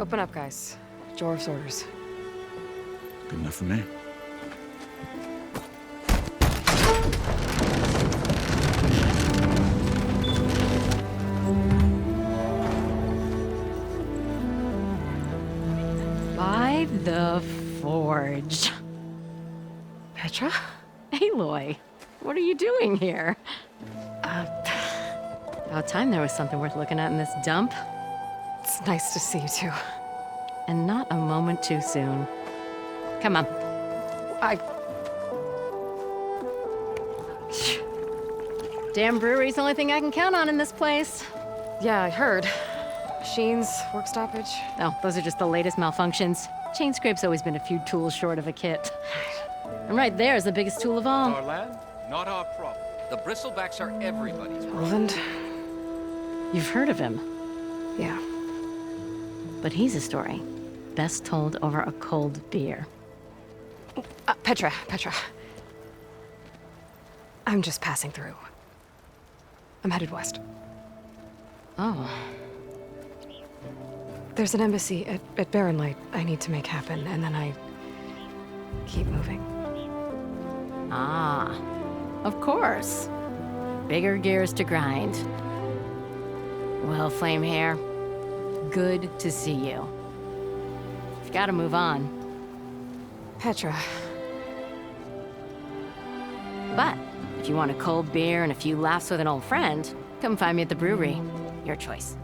Open up, guys. Jorv's orders. Good enough for me. By the Forge. Petra? Aloy, what are you doing here? About time there was something worth looking at in this dump. It's nice to see you too. And not a moment too soon. Come on. Damn brewery's the only thing I can count on in this place. Yeah, I heard. Machines, work stoppage. Oh, those are just the latest malfunctions. Chain scrape's always been a few tools short of a kit. And right there is the biggest tool of all. Our land, not our problem. The bristlebacks are everybody's problem. Roland? You've heard of him, Yeah. but he's a story best told over a cold beer. Petra. I'm just passing through. I'm headed west. Oh, There's an embassy at Barren Light I need to make happen, and then I keep moving. ah, of course. Bigger gears to grind. Well, Flamehair, good to see you. You've got to move on. Petra. But if you want a cold beer and a few laughs with an old friend, come find me at the brewery. Your choice.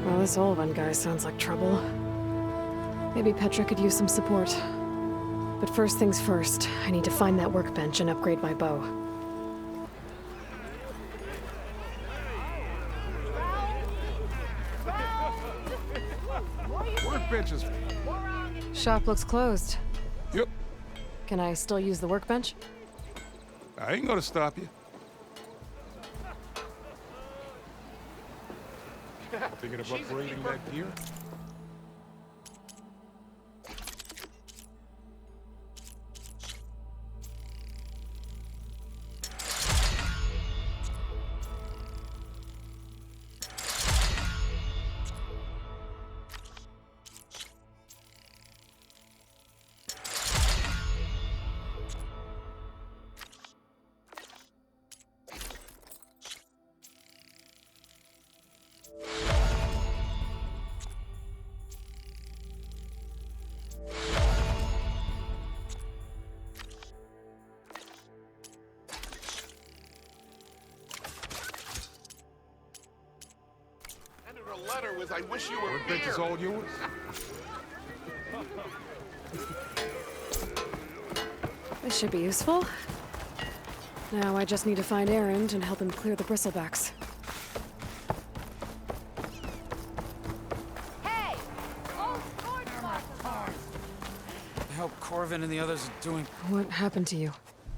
Well, this Olvan guy sounds like trouble. Maybe Petra could use some support. But first things first, I need to find that workbench and upgrade my bow. Workbenches. Shop looks closed. Yep. Can I still use the workbench? I ain't gonna stop you. Thinking of upgrading that gear? The letter was, I wish you were Workbench is here. all yours? This should be useful. Now I just need to find Erend and help him clear the bristlebacks. Hey! Oh, Lord, The hell Corvin and the others are doing. What happened to you?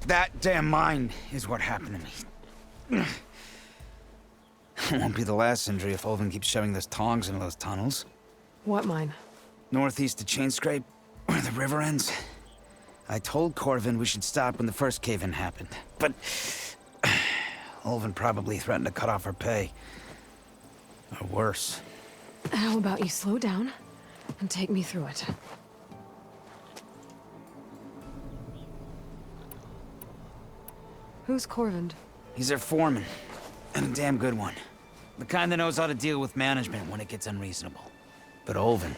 That damn mine is what happened to me. It won't be the last injury if Olvin keeps shoving those tongs into those tunnels. What mine? Northeast of Chain Scrape, where the river ends. I told Corvin we should stop when the first cave-in happened, but Olvin probably threatened to cut off our pay. Or worse. How about you slow down and take me through it? Who's Corvind? He's their foreman, and a damn good one. The kind that knows how to deal with management when it gets unreasonable. But Olvin,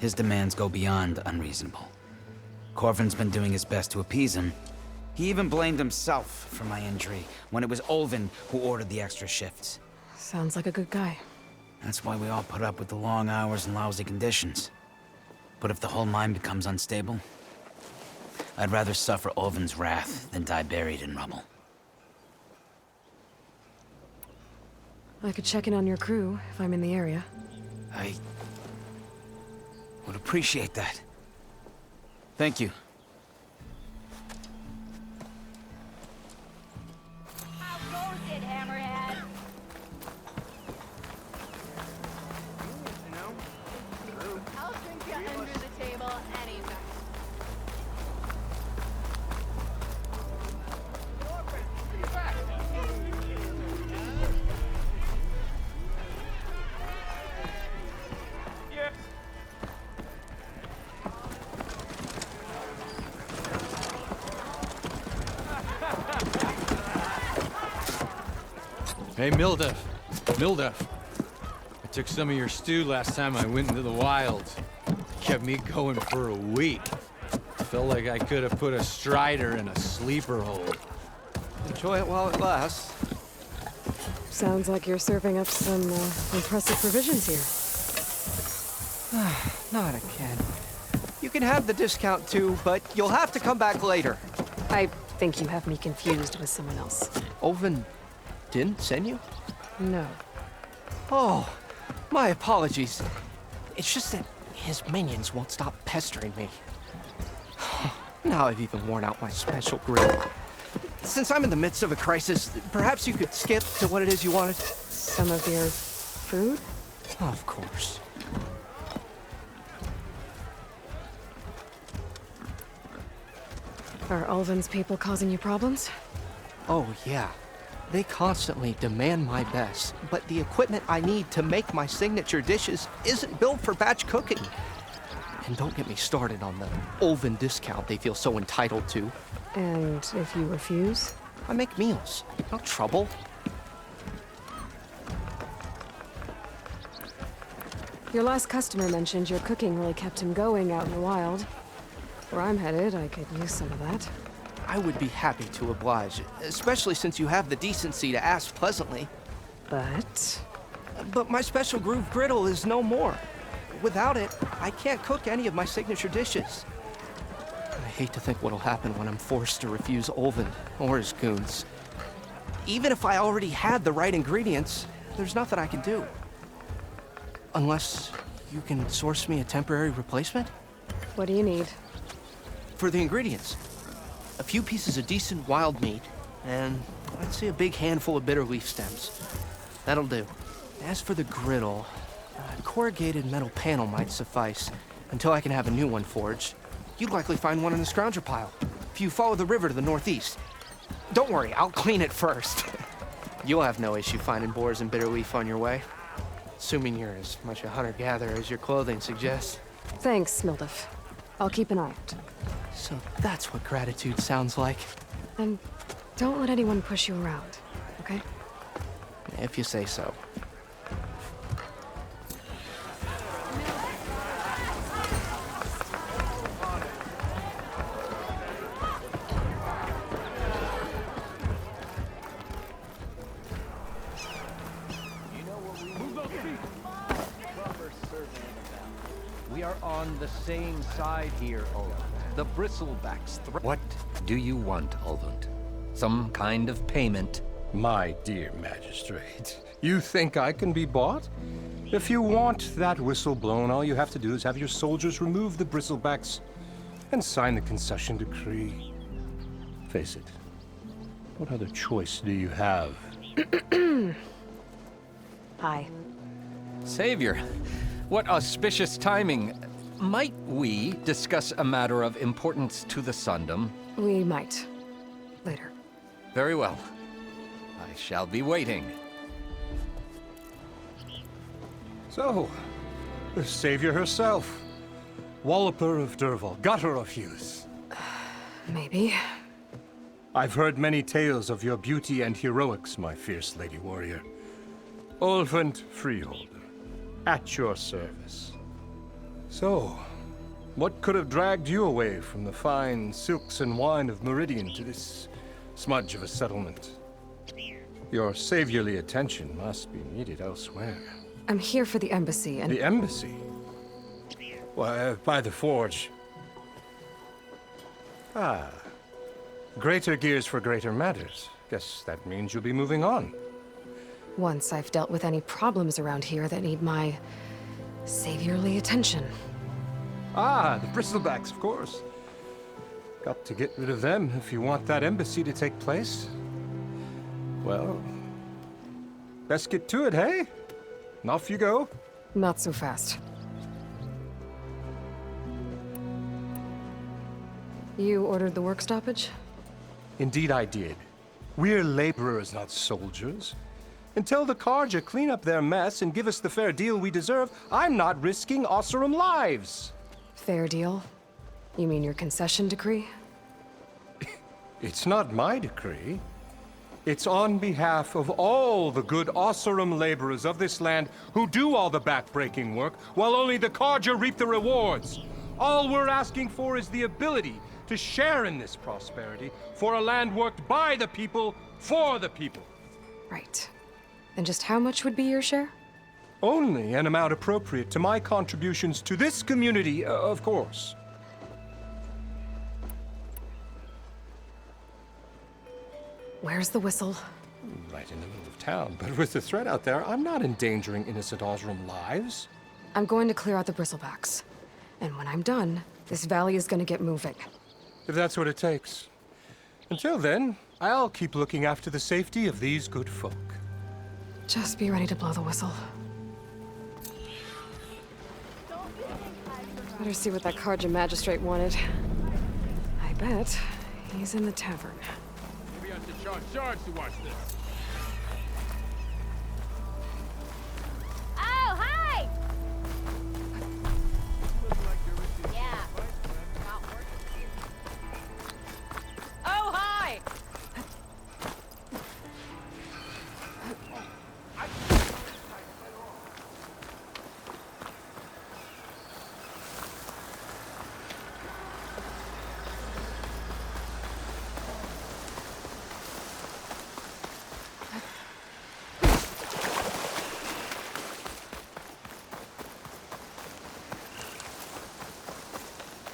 his demands go beyond unreasonable. Corvin's been doing his best to appease him. He even blamed himself for my injury when it was Olvin who ordered the extra shifts. Sounds like a good guy. That's why we all put up with the long hours and lousy conditions. But if the whole mine becomes unstable, I'd rather suffer Olvin's wrath than die buried in rubble. I could check in on your crew if I'm in the area. I would appreciate that. Thank you. how goes it, Hammerhead? I'll drink you under the table anytime. Hey, Mildef. Mildef. I took some of your stew last time I went into the wilds. Kept me going for a week. Felt like I could have put a strider in a sleeper hole. Enjoy it while it lasts. Sounds like you're serving up some impressive provisions here. Not again. You can have the discount too, but you'll have to come back later. I think you have me confused with someone else. Oven didn't send you? No. Oh, my apologies. It's just that his minions won't stop pestering me. Now I've even worn out my special grill. Since I'm in the midst of a crisis, perhaps you could skip to what it is you wanted? Some of your food? Of course. Are Ulvin's people causing you problems? Oh, yeah. They constantly demand my best, but the equipment I need to make my signature dishes isn't built for batch cooking. And don't get me started on the Ulvin discount they feel so entitled to. And if you refuse? I make meals, no trouble. Your last customer mentioned your cooking really kept him going out in the wild. Where I'm headed, I could use some of that. I would be happy to oblige, especially since you have the decency to ask pleasantly. But my special groove griddle is no more. Without it, I can't cook any of my signature dishes. I hate to think what'll happen when I'm forced to refuse Ulvin or his goons. Even if I already had the right ingredients, there's nothing I can do. Unless you can source me a temporary replacement? what do you need? For the ingredients, a few pieces of decent wild meat, and I'd say a big handful of bitter leaf stems. That'll do. As for the griddle, a corrugated metal panel might suffice until I can have a new one forged. You'd likely find one in the scrounger pile if you follow the river to the northeast. Don't worry, I'll clean it first. You'll have no issue finding boars and bitter leaf on your way. Assuming you're as much a hunter-gatherer as your clothing suggests. Thanks, Mildef. I'll keep an eye out. So that's what gratitude sounds like. And don't let anyone push you around, okay? If you say so. We are on the same side here, Ulvund. The bristlebacks. What do you want, Ulvund? Some kind of payment? My dear magistrate, you think I can be bought? If you want that whistle blown, all you have to do is have your soldiers remove the bristlebacks and sign the concession decree. Face it, what other choice do you have? Hi. Savior, what auspicious timing. Might we discuss a matter of importance to the Sundom? We might. Later. Very well. I shall be waiting. So, the savior herself. Walloper of Derval, gutter of youth. Maybe. I've heard many tales of your beauty and heroics, my fierce lady warrior. Ulvund Freeholder, at your service. So, what could have dragged you away from the fine silks and wine of Meridian to this smudge of a settlement? Your saviorly attention must be needed elsewhere. I'm here for the embassy and... The embassy? Why, by the forge. Ah. Greater gears for greater matters. Guess that means you'll be moving on. Once I've dealt with any problems around here that need my saviorly attention. Ah, the bristlebacks, of course. Got to get rid of them if you want that embassy to take place. Well, best get to it, hey? And off you go. Not so fast. You ordered the work stoppage? Indeed I did. We're laborers, not soldiers. Until the Carja clean up their mess and give us the fair deal we deserve, I'm not risking Osseram lives. Fair deal? You mean your concession decree? It's not my decree. It's on behalf of all the good Osserum laborers of this land who do all the back-breaking work, while only the Carja reap the rewards. All we're asking for is the ability to share in this prosperity for a land worked by the people, for the people. Right. And just how much would be your share? Only an amount appropriate to my contributions to this community, of course. Where's the whistle? Right in the middle of town, but with the threat out there, I'm not endangering innocent Osram lives. I'm going to clear out the bristlebacks. And when I'm done, this valley is gonna get moving. If that's what it takes. Until then, I'll keep looking after the safety of these good folk. Just be ready to blow the whistle. Better see what that Carja magistrate wanted. I bet he's in the tavern. Maybe I should charge to watch this. Oh, hi! Yeah. Not working. Oh, hi!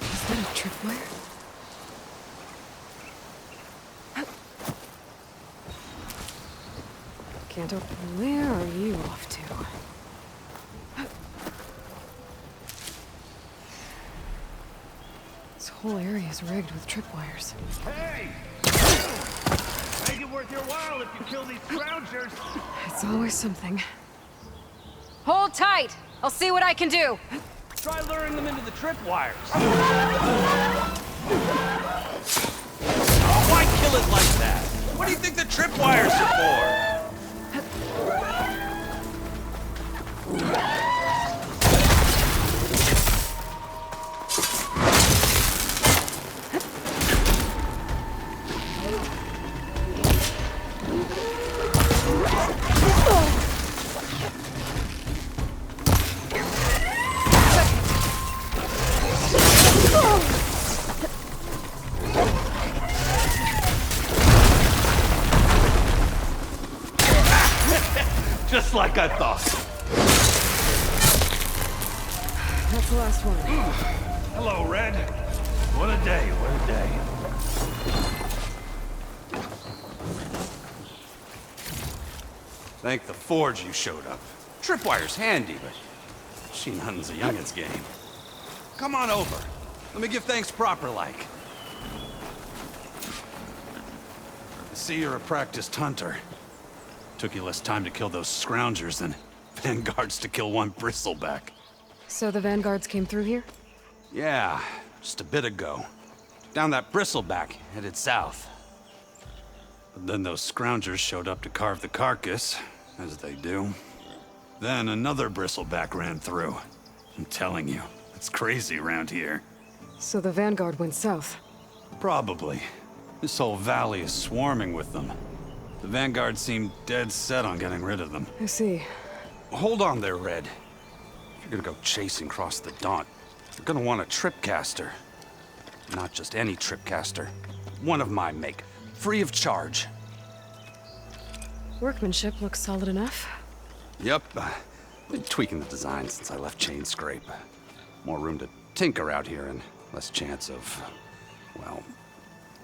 Is that a tripwire? Can't open. Where are you off to? This whole area is rigged with tripwires. Hey! Make it worth your while if you kill these scroungers. It's always something. Hold tight! I'll see what I can do! Try luring them into the tripwires. Why kill it like that? What do you think the tripwires are for? Just like I thought. That's the last one. Hello, Red. What a day, what a day. Thank the Forge you showed up. Tripwire's handy, but machine hunting's a youngin's game. Come on over. Let me give thanks proper-like. I see you're a practiced hunter. Took you less time to kill those scroungers than vanguards to kill one bristleback. So the vanguards came through here? Yeah, just a bit ago. Down that bristleback, headed south. But then those scroungers showed up to carve the carcass, as they do. Then another bristleback ran through. I'm telling you, it's crazy around here. So the vanguard went south? Probably. This whole valley is swarming with them. The vanguard seemed dead set on getting rid of them. I see. Hold on there, Red. If you're gonna go chasing across the Daunt, you're gonna want a tripcaster. Not just any tripcaster. One of my make. Free of charge. Workmanship looks solid enough. Yep. Been tweaking the design since I left Chain Scrape. More room to tinker out here and less chance of, well,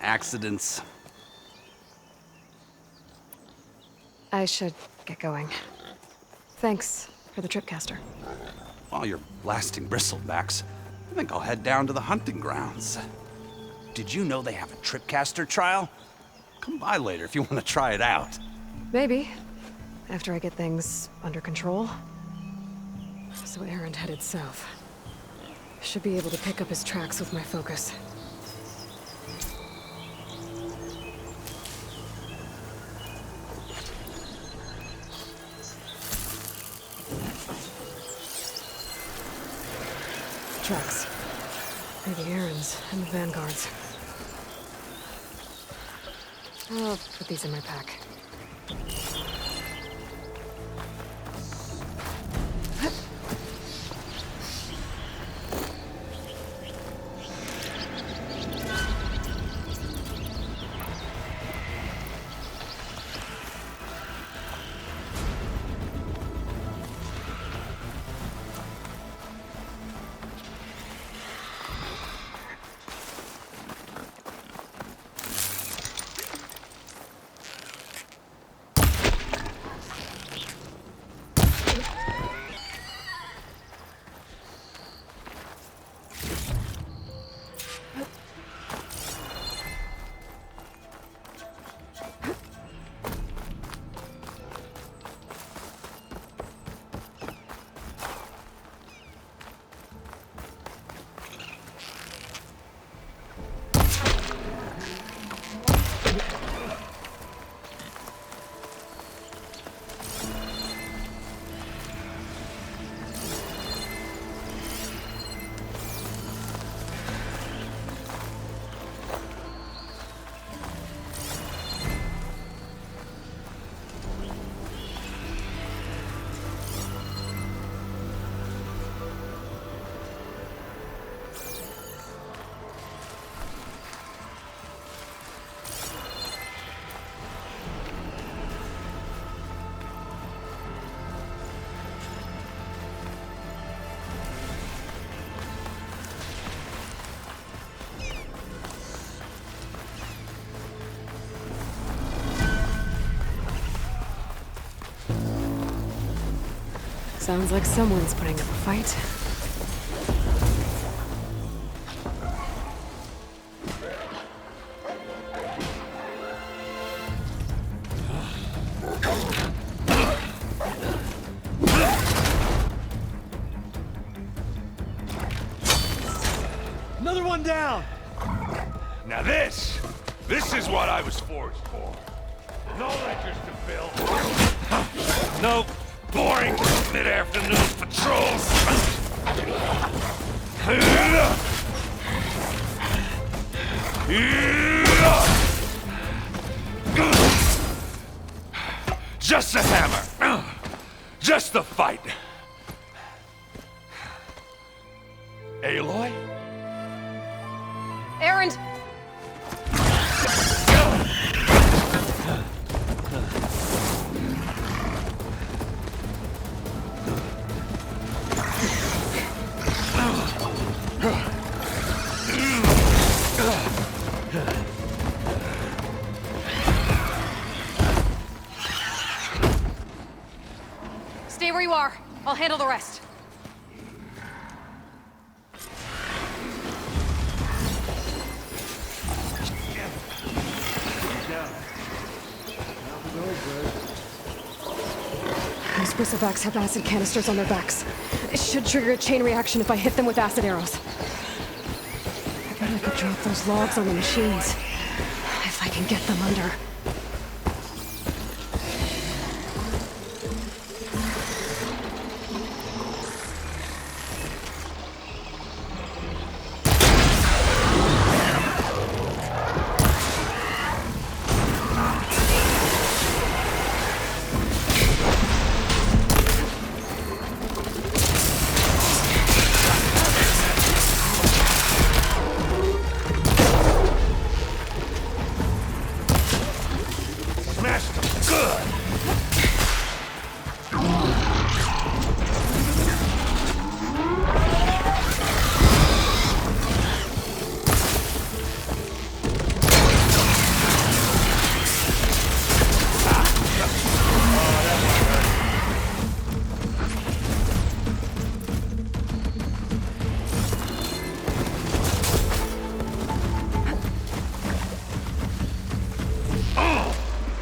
accidents. I should get going. Thanks for the tripcaster. While you're blasting bristlebacks, I think I'll head down to the hunting grounds. Did you know they have a tripcaster trial? Come by later if you want to try it out. Maybe. After I get things under control. So Errand headed south. Should be able to pick up his tracks with my focus. Tracks. They're the errands and the vanguards. I'll put these in my pack. Sounds like someone's putting up a fight. Another one down! Now this is what I was forged for. No ledgers to fill. No boring mid-afternoon patrols. Just a hammer. Just the fight. Aloy? Erend! Stay where you are. I'll handle the rest. Those bristlebacks have acid canisters on their backs. It should trigger a chain reaction if I hit them with acid arrows. I bet I could drop those logs on the machines. If I can get them under.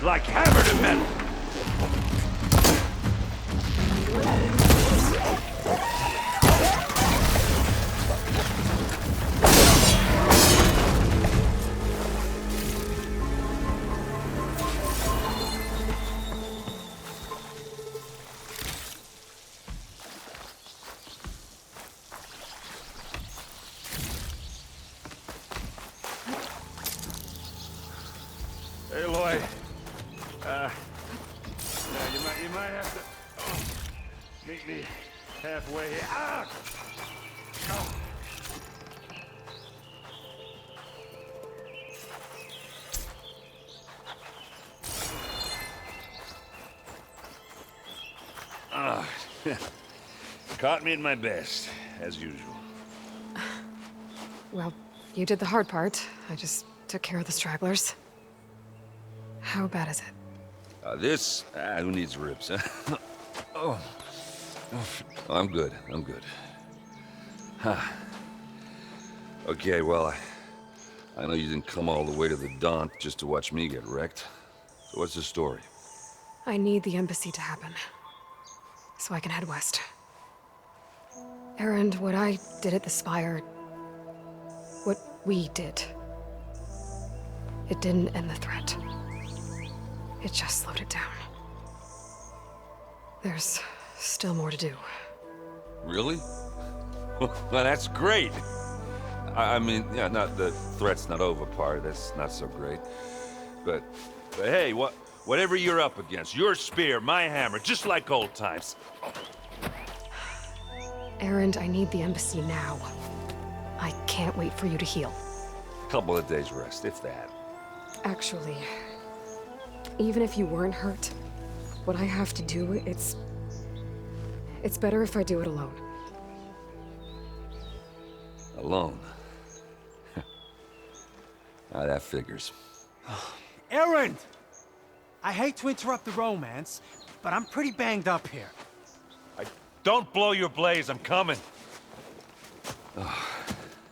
Like hammered in metal. Aloy. You might have to meet me halfway here. Ah! Oh. Caught me at my best, as usual. Well, you did the hard part. I just took care of the stragglers. How bad is it? Who needs ribs, huh? Oh, I'm good. I'm good. Huh. Okay, well, I know you didn't come all the way to the Daunt just to watch me get wrecked. So what's the story? I need the embassy to happen, so I can head west. Erend, what I did at the Spire, what we did, it didn't end the threat. It just slowed it down. There's still more to do. Really? Well, that's great. I mean, yeah, not the threat's not over part. That's not so great. But hey, whatever you're up against, your spear, my hammer, just like old times. Erend, I need the embassy now. I can't wait for you to heal. Couple of days rest, if that. Actually, even if you weren't hurt, what I have to do, it's better if I do it alone. Alone? That figures. Erend! I hate to interrupt the romance, but I'm pretty banged up here. Don't blow your blaze, I'm coming. Oh,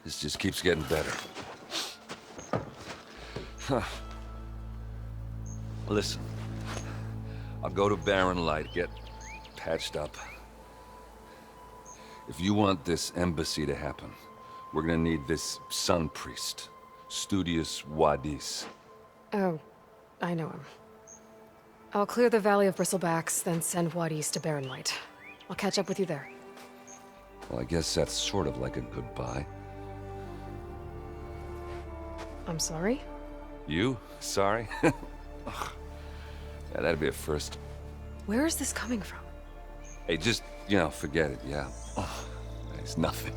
this just keeps getting better. Huh. Listen, I'll go to Barren Light, get patched up. If you want this embassy to happen, we're gonna need this sun priest, Studius Wadis. Oh, I know him. I'll clear the Valley of Bristlebacks, then send Wadis to Barren Light. I'll catch up with you there. Well, I guess that's sort of like a goodbye. I'm sorry? You? Sorry? Ugh. Yeah, that'd be a first. Where is this coming from? Hey, just, forget it, yeah. Oh, it's nothing.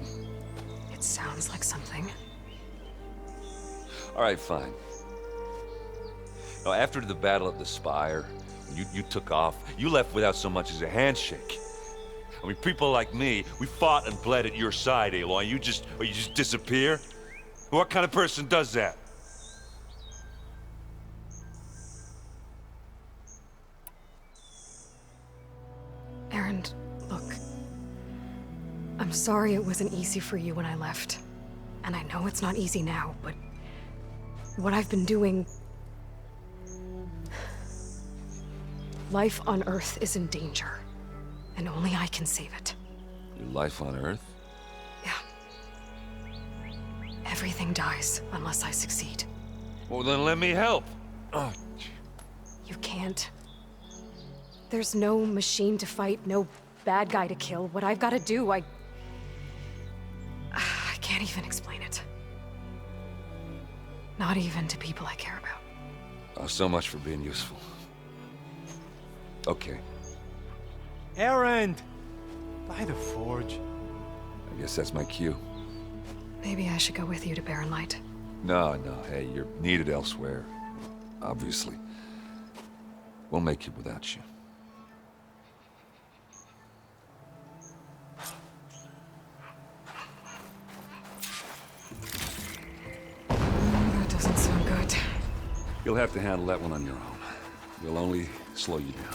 It sounds like something. All right, fine. Now, after the battle at the Spire, you took off, you left without so much as a handshake. I mean, people like me, we fought and bled at your side, Aloy. You just disappear? What kind of person does that? Aaron, look. I'm sorry it wasn't easy for you when I left. And I know it's not easy now, but what I've been doing... Life on Earth is in danger, and only I can save it. Your life on Earth? Yeah. Everything dies unless I succeed. Well, then let me help. Oh. You can't. There's no machine to fight, no bad guy to kill. What I've got to do, I can't even explain it. Not even to people I care about. Oh, so much for being useful. Okay. Erend! By the forge. I guess that's my cue. Maybe I should go with you to Barren Light. No, hey, you're needed elsewhere. Obviously. We'll make it without you. That doesn't sound good. You'll have to handle that one on your own. We'll only slow you down.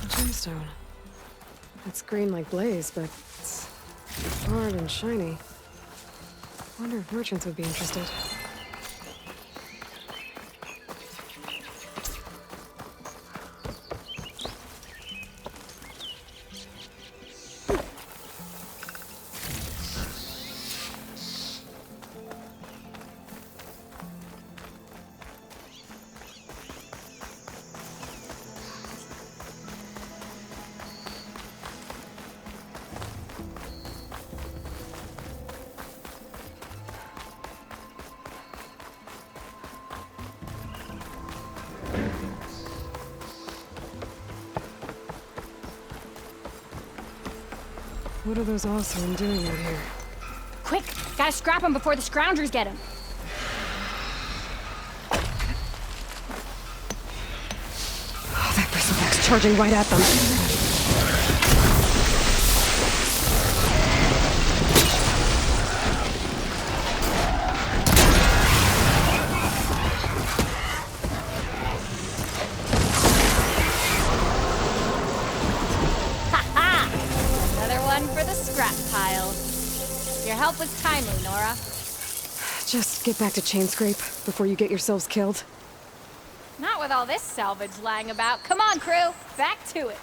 Gemstone. It's green like blaze, but it's hard and shiny. Wonder if merchants would be interested. What are those Oseram doing out here? Quick! Gotta scrap him before the scroungers get him. Oh, that bristleback's charging right at them. Your help was timely, Nora. Just get back to Chainscrape before you get yourselves killed. Not with all this salvage lying about. Come on, crew. Back to it.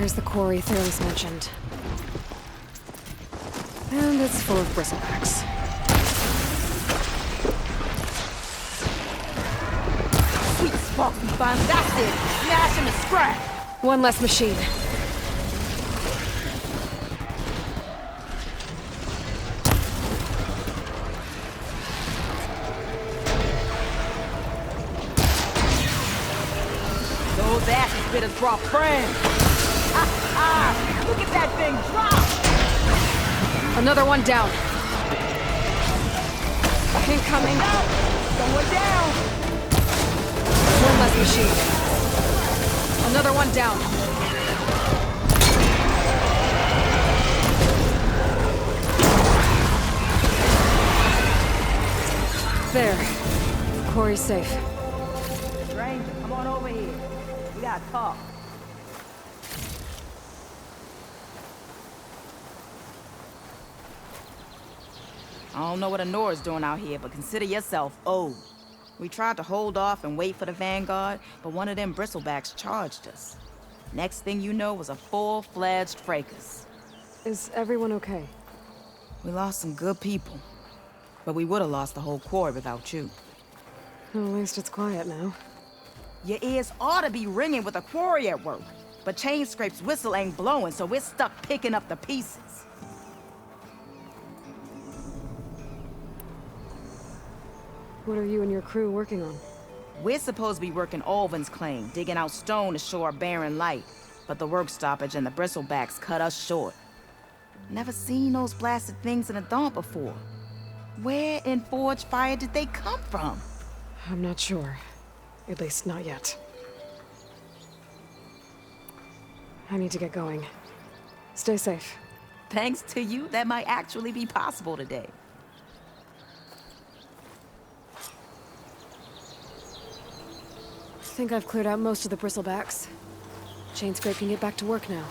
There's the quarry Thales mentioned. And it's full of bristlebacks. Sweet spot we find. That's it. Smash him to scrap. One less machine. Those asses spitters brought friends. Look at that thing drop. Another one down. Incoming. Someone down. One less machine. Another one down. There. Quarry's safe. Stranger, come on over here. We gotta talk. I don't know what Honora's doing out here, but consider yourself owed. We tried to hold off and wait for the Vanguard, but one of them bristlebacks charged us. Next thing you know was a full-fledged fracas. Is everyone okay? We lost some good people, but we would have lost the whole quarry without you. Well, at least it's quiet now. Your ears ought to be ringing with a quarry at work, but Chain Scrape's whistle ain't blowing, so we're stuck picking up the pieces. What are you and your crew working on? We're supposed to be working Olvin's claim, digging out stone to show our barren light, but the work stoppage and the bristlebacks cut us short. Never seen those blasted things in a dump before. Where in Forge Fire did they come from? I'm not sure. At least not yet. I need to get going. Stay safe. Thanks to you, that might actually be possible today. I think I've cleared out most of the bristlebacks. Chain Scrape can get back to work now.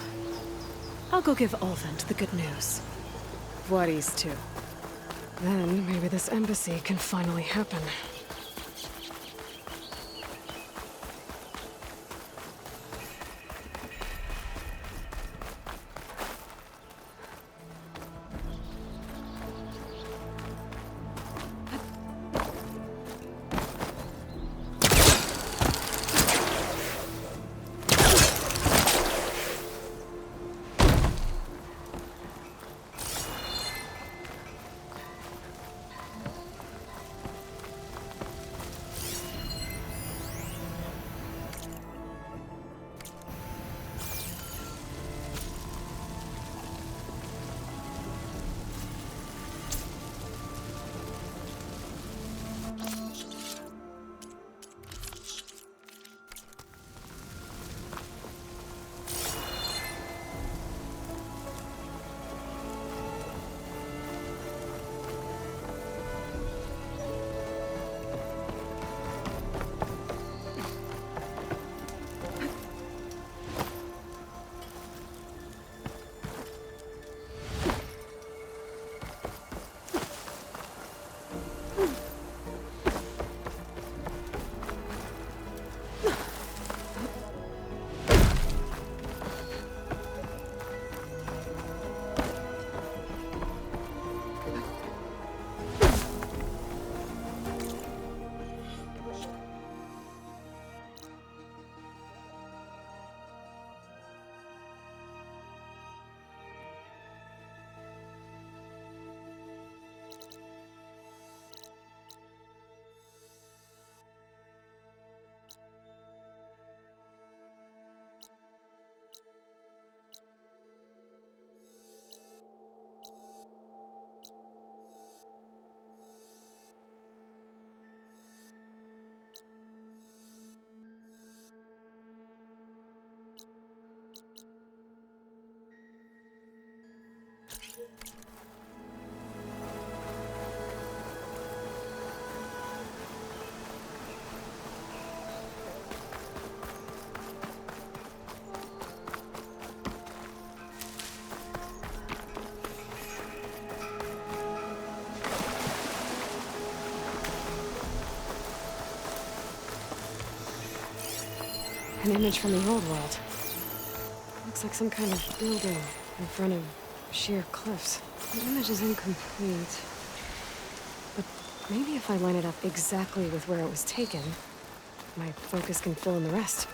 I'll go give Olvent the good news. Vladis too. Then maybe this embassy can finally happen. An image from the old world. Looks Looks like some kind of building in front of sheer cliffs. The image is incomplete. But maybe if I line it up exactly with where it was taken, my focus can fill in the rest.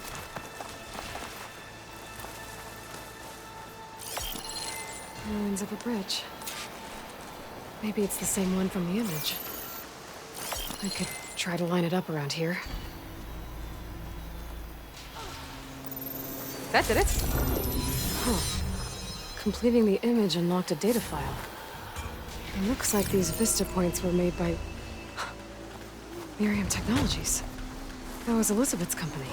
Ruins of a bridge. Maybe it's the same one from the image. I could try to line it up around here. That did it. Huh. Completing the image unlocked a data file. It looks like these vista points were made by Miriam Technologies. That was Elizabeth's company.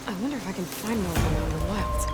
I wonder if I can find more of them out in the wild.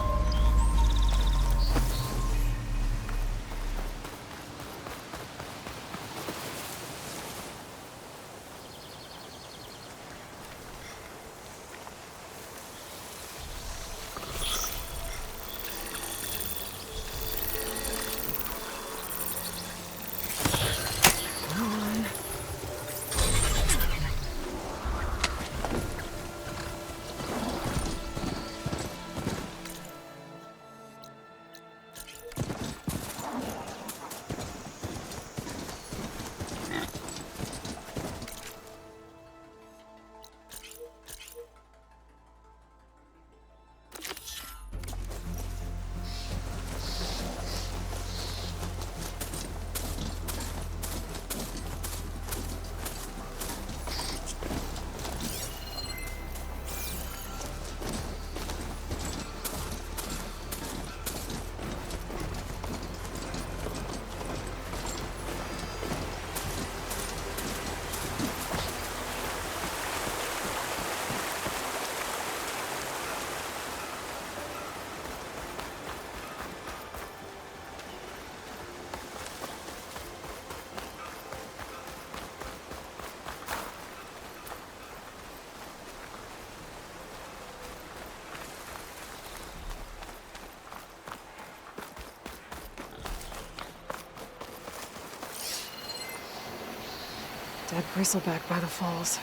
Dead bristleback by the falls.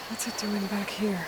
What's it doing back here?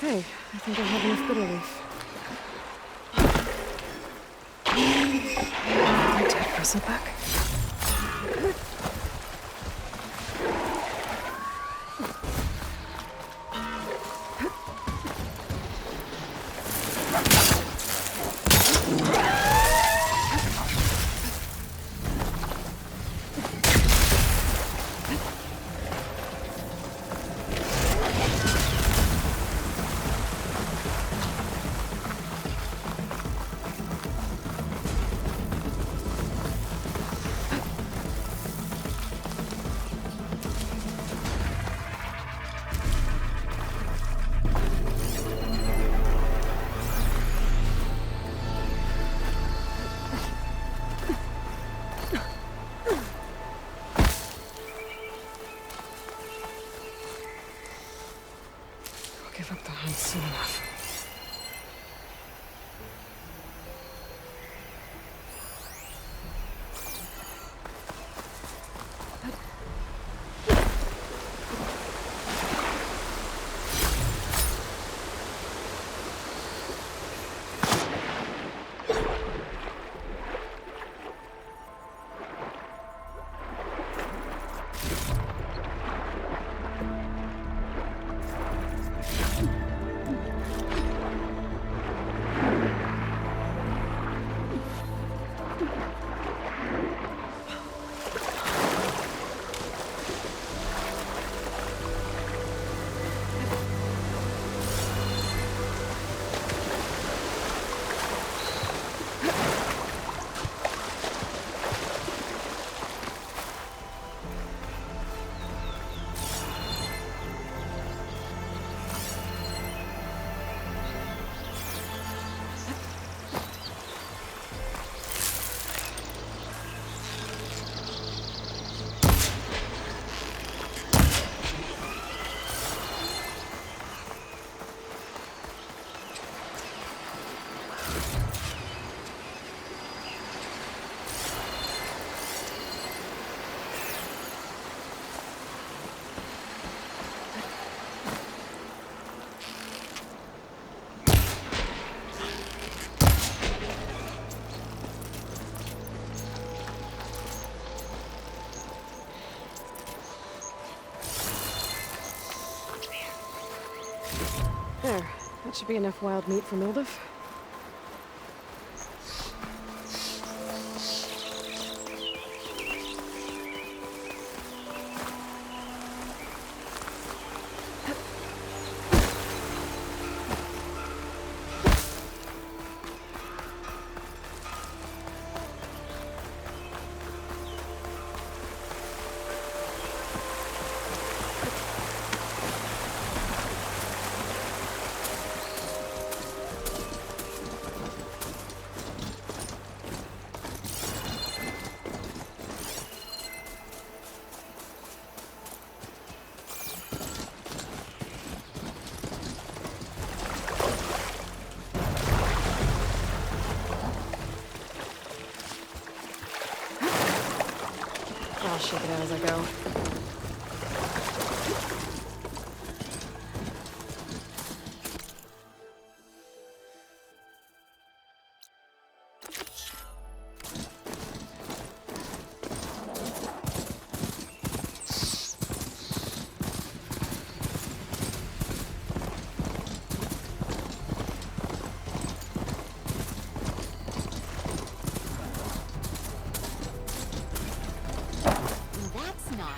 Okay, I think I have enough bitter leaf. Dead bristleback. That should be enough wild meat for Mildef. I'll shake it out as I go.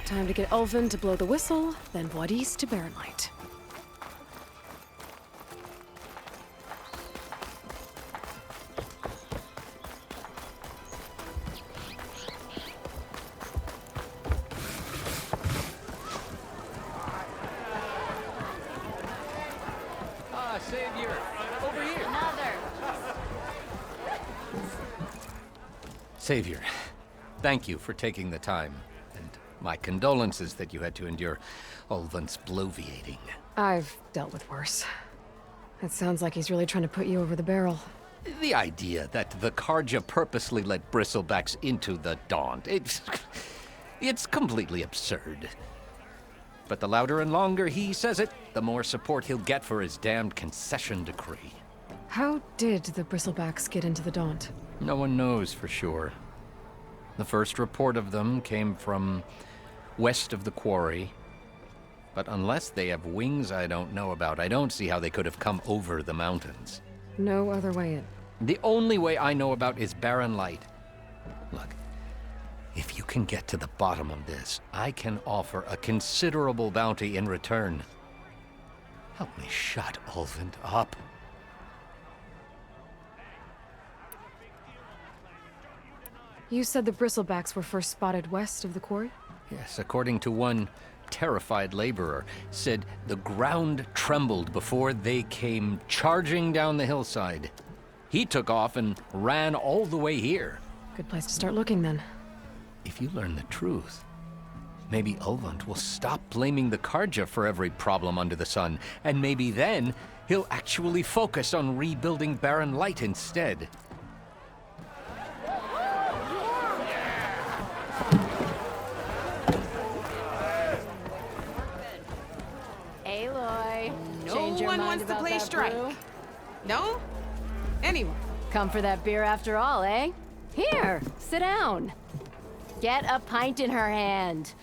Time to get Ulvin to blow the whistle, then Wadis to Barren Light. Ah, Savior! Over here! Another! Savior, thank you for taking the time. My condolences that you had to endure Ulvin's bloviating. I've dealt with worse. It sounds like he's really trying to put you over the barrel. The idea that the Karja purposely let bristlebacks into the Daunt, it's completely absurd. But the louder and longer he says it, the more support he'll get for his damned concession decree. How did the Bristlebacks get into the Daunt? No one knows for sure. The first report of them came from west of the quarry. But unless they have wings I don't know about, I don't see how they could have come over the mountains. No other way in. The only way I know about is Barren Light. Look, if you can get to the bottom of this, I can offer a considerable bounty in return. Help me shut Ulvin up. You said the Bristlebacks were first spotted west of the quarry? Yes, according to one terrified laborer, said the ground trembled before they came charging down the hillside. He took off and ran all the way here. Good place to start looking, then. If you learn the truth, maybe Ulvund will stop blaming the Karja for every problem under the sun, and maybe then he'll actually focus on rebuilding Barren Light instead. Aloy, No change your one mind wants to about play that strike. brew? No? Anyone? Come for that beer after all, eh? Here, sit down. Get a pint in her hand.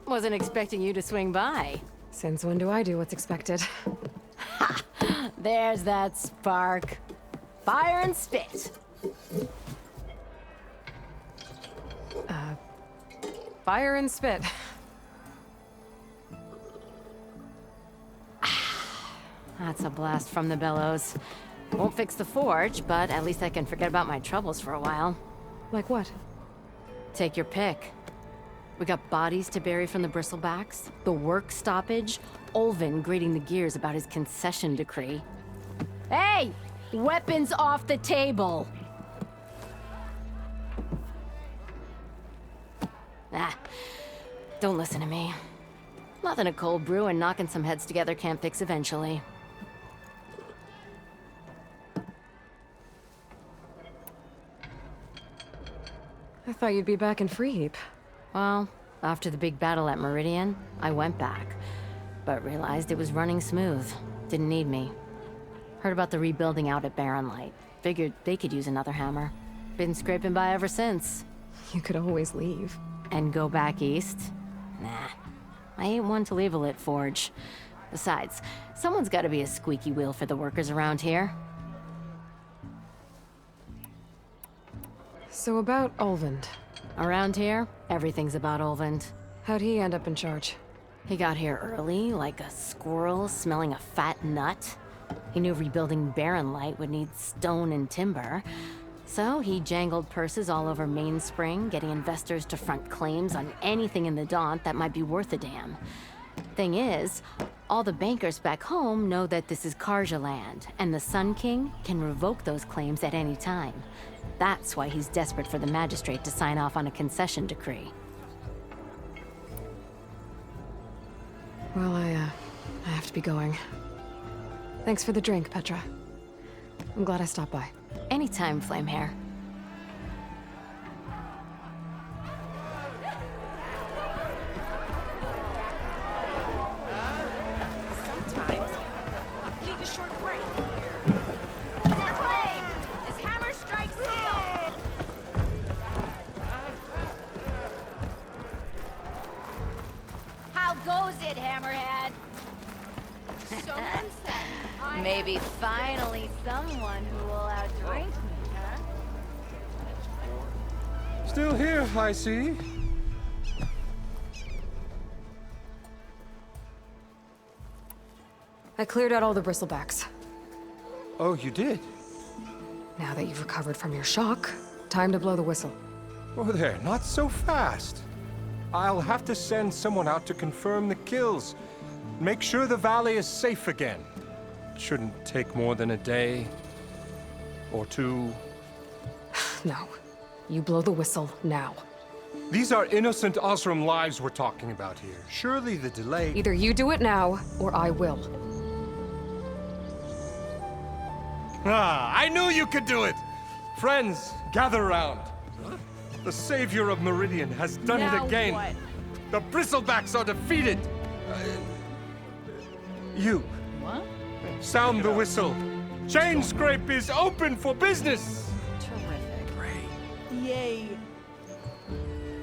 Wasn't expecting you to swing by. Since when do I do what's expected? Ha! There's that spark. Fire and spit. Fire and spit. That's a blast from the bellows. Won't fix the forge, but at least I can forget about my troubles for a while. Like what? Take your pick. We got bodies to bury from the Bristlebacks, the work stoppage, Ulvin grating the gears about his concession decree. Hey! Weapons off the table! Ah, don't listen to me. Nothing a cold brew and knocking some heads together can't fix eventually. I thought you'd be back in Free Heap. Well, after the big battle at Meridian, I went back, but realized it was running smooth. Didn't need me. Heard about the rebuilding out at Barren Light. Figured they could use another hammer. Been scraping by ever since. You could always leave. And go back east? Nah. I ain't one to leave a lit forge. Besides, someone's gotta be a squeaky wheel for the workers around here. So about Olvend. Around here, everything's about Olvend. How'd he end up in charge? He got here early, like a squirrel smelling a fat nut. He knew rebuilding Barren Light would need stone and timber. So he jangled purses all over Mainspring, getting investors to front claims on anything in the Daunt that might be worth a damn. Thing is, all the bankers back home know that this is Karja land, and the Sun King can revoke those claims at any time. That's why he's desperate for the magistrate to sign off on a concession decree. Well, I have to be going. Thanks for the drink, Petra. I'm glad I stopped by. Anytime, Flamehair. Sometimes, need a short break. That way! This hammer strikes steel! How goes it, Hammerhead? Someone said Maybe finally someone who will outdrink me, huh? Still here, I see. I cleared out all the bristlebacks. Oh, you did? Now that you've recovered from your shock, time to blow the whistle. Oh there, not so fast. I'll have to send someone out to confirm the kills. Make sure the valley is safe again. It shouldn't take more than a day. Or two. No. You blow the whistle now. These are innocent Osram lives we're talking about here. Surely the delay... Either you do it now, or I will. Ah, I knew you could do it! Friends, gather around. The savior of Meridian has done Now it again. what? The Bristlebacks are defeated. You. What? Sound the whistle. Chain Scrape is open for business. Terrific. Yay.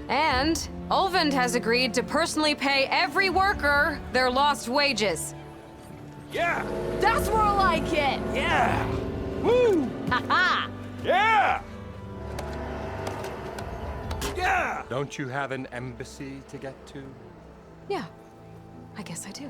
And Olvend has agreed to personally pay every worker their lost wages. Yeah! That's more like it! Yeah! Woo! Ha-ha! Yeah! Yeah! Don't you have an embassy to get to? Yeah, I guess I do.